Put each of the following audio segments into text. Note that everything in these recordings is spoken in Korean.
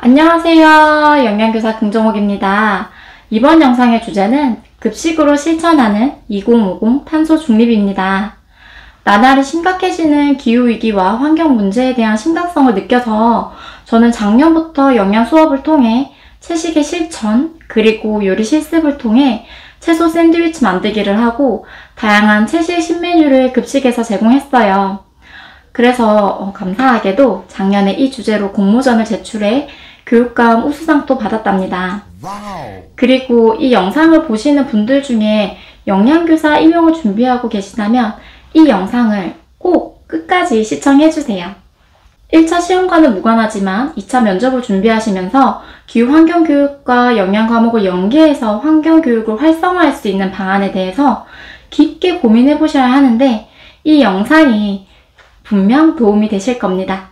안녕하세요. 영양교사 긍정옥입니다. 이번 영상의 주제는 급식으로 실천하는 2050 탄소 중립입니다. 나날이 심각해지는 기후위기와 환경 문제에 대한 심각성을 느껴서 저는 작년부터 영양 수업을 통해 채식의 실천, 그리고 요리 실습을 통해 채소 샌드위치 만들기를 하고 다양한 채식 신메뉴를 급식에서 제공했어요. 그래서 감사하게도 작년에 이 주제로 공모전을 제출해 교육감 우수상도 받았답니다. 그리고 이 영상을 보시는 분들 중에 영양교사 임용을 준비하고 계시다면 이 영상을 꼭 끝까지 시청해주세요. 1차 시험과는 무관하지만 2차 면접을 준비하시면서 기후환경교육과 영양과목을 연계해서 환경교육을 활성화할 수 있는 방안에 대해서 깊게 고민해 보셔야 하는데 이 영상이 분명 도움이 되실 겁니다.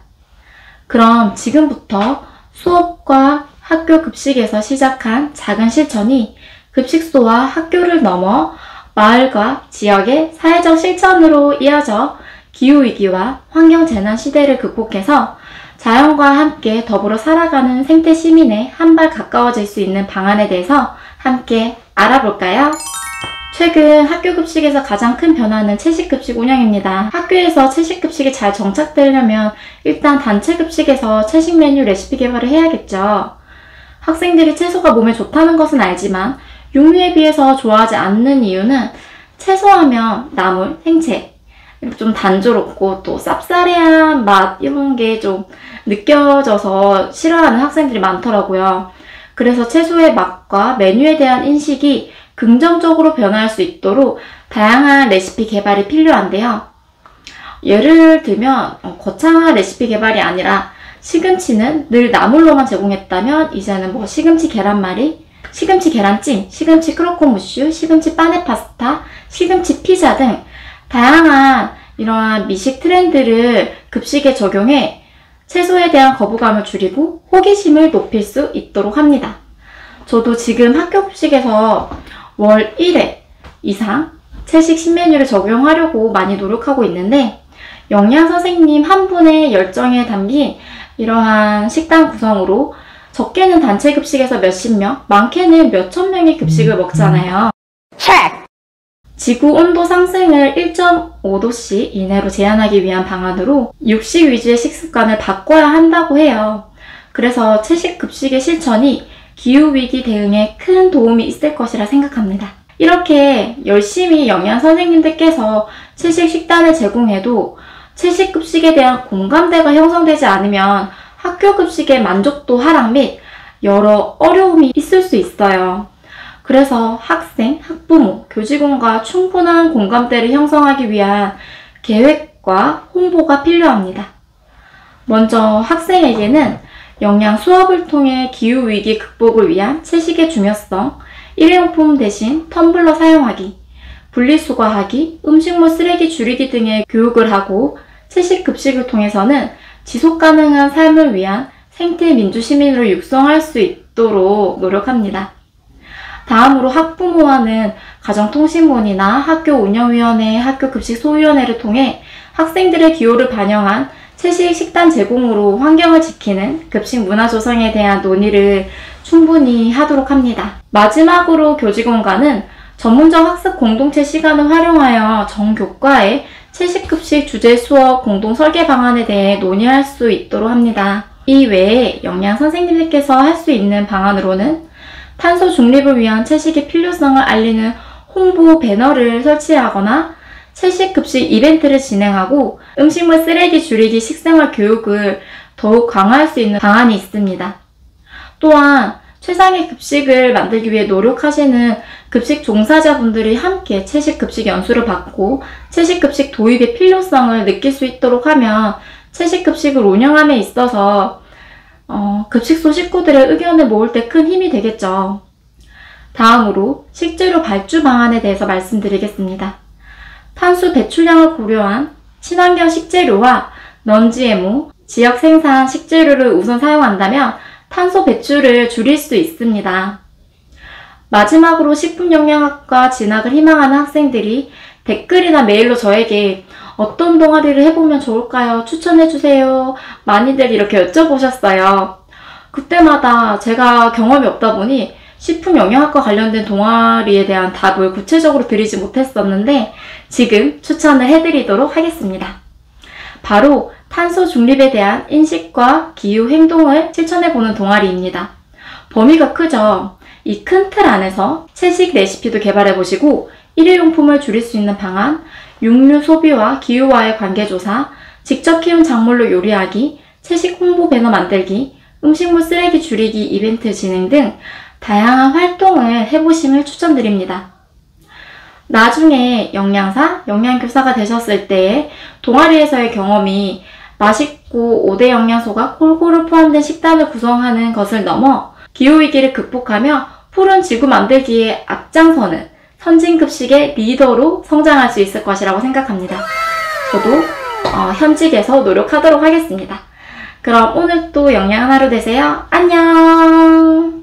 그럼 지금부터 수업과 학교 급식에서 시작한 작은 실천이 급식소와 학교를 넘어 마을과 지역의 사회적 실천으로 이어져 기후위기와 환경재난 시대를 극복해서 자연과 함께 더불어 살아가는 생태 시민에 한 발 가까워질 수 있는 방안에 대해서 함께 알아볼까요? 최근 학교 급식에서 가장 큰 변화는 채식급식 운영입니다. 학교에서 채식급식이 잘 정착되려면 일단 단체 급식에서 채식 메뉴 레시피 개발을 해야겠죠. 학생들이 채소가 몸에 좋다는 것은 알지만 육류에 비해서 좋아하지 않는 이유는 채소하면 나물, 생채, 좀 단조롭고 또 쌉싸래한 맛 이런 게 좀 느껴져서 싫어하는 학생들이 많더라고요. 그래서 채소의 맛과 메뉴에 대한 인식이 긍정적으로 변화할 수 있도록 다양한 레시피 개발이 필요한데요. 예를 들면 거창한 레시피 개발이 아니라 시금치는 늘 나물로만 제공했다면 이제는 시금치 계란말이, 시금치 계란찜, 시금치 크로코무슈, 시금치 빠네 파스타, 시금치 피자 등 다양한 이러한 미식 트렌드를 급식에 적용해 채소에 대한 거부감을 줄이고 호기심을 높일 수 있도록 합니다. 저도 지금 학교 급식에서 월 1회 이상 채식 신메뉴를 적용하려고 많이 노력하고 있는데 영양선생님 한 분의 열정에 담긴 이러한 식단 구성으로 적게는 단체 급식에서 몇십 명, 많게는 몇천 명의 급식을 먹잖아요. 지구 온도 상승을 1.5도씨 이내로 제한하기 위한 방안으로 육식 위주의 식습관을 바꿔야 한다고 해요. 그래서 채식 급식의 실천이 기후위기 대응에 큰 도움이 있을 것이라 생각합니다. 이렇게 열심히 영양 선생님들께서 채식 식단을 제공해도 채식 급식에 대한 공감대가 형성되지 않으면 학교 급식의 만족도 하락 및 여러 어려움이 있을 수 있어요. 그래서 학생, 학부모, 교직원과 충분한 공감대를 형성하기 위한 계획과 홍보가 필요합니다. 먼저 학생에게는 영양 수업을 통해 기후위기 극복을 위한 채식의 중요성, 일회용품 대신 텀블러 사용하기, 분리수거하기, 음식물 쓰레기 줄이기 등의 교육을 하고 채식 급식을 통해서는 지속가능한 삶을 위한 생태 민주시민으로 육성할 수 있도록 노력합니다. 다음으로 학부모와는 가정통신본이나 학교운영위원회, 학교급식소위원회를 통해 학생들의 기호를 반영한 채식 식단 제공으로 환경을 지키는 급식 문화 조성에 대한 논의를 충분히 하도록 합니다. 마지막으로 교직원과는 전문적 학습 공동체 시간을 활용하여 전교과에 채식급식 주제 수업 공동 설계 방안에 대해 논의할 수 있도록 합니다. 이 외에 영양 선생님들께서 할 수 있는 방안으로는 탄소 중립을 위한 채식의 필요성을 알리는 홍보 배너를 설치하거나 채식 급식 이벤트를 진행하고 음식물 쓰레기 줄이기 식생활 교육을 더욱 강화할 수 있는 방안이 있습니다. 또한 최상의 급식을 만들기 위해 노력하시는 급식 종사자분들이 함께 채식 급식 연수를 받고 채식 급식 도입의 필요성을 느낄 수 있도록 하면 채식 급식을 운영함에 있어서 급식소 식구들의 의견을 모을 때 큰 힘이 되겠죠. 다음으로 식재료 발주 방안에 대해서 말씀드리겠습니다. 탄소 배출량을 고려한 친환경 식재료와 non-GMO, 지역 생산 식재료를 우선 사용한다면 탄소 배출을 줄일 수 있습니다. 마지막으로 식품영양학과 진학을 희망하는 학생들이 댓글이나 메일로 저에게 어떤 동아리를 해보면 좋을까요? 추천해주세요. 많이들 이렇게 여쭤보셨어요. 그때마다 제가 경험이 없다 보니 식품영양학과 관련된 동아리에 대한 답을 구체적으로 드리지 못했었는데 지금 추천을 해드리도록 하겠습니다. 바로 탄소 중립에 대한 인식과 기후 행동을 실천해보는 동아리입니다. 범위가 크죠? 이 큰 틀 안에서 채식 레시피도 개발해보시고 일회용품을 줄일 수 있는 방안, 육류 소비와 기후와의 관계조사, 직접 키운 작물로 요리하기, 채식 홍보 배너 만들기, 음식물 쓰레기 줄이기 이벤트 진행 등 다양한 활동을 해보심을 추천드립니다. 나중에 영양사, 영양교사가 되셨을 때의 동아리에서의 경험이 맛있고 5대 영양소가 골고루 포함된 식단을 구성하는 것을 넘어 기후위기를 극복하며 푸른 지구 만들기에 앞장서는 선진급식의 리더로 성장할 수 있을 것이라고 생각합니다. 저도 현직에서 노력하도록 하겠습니다. 그럼 오늘 또 영양한 하루 되세요. 안녕!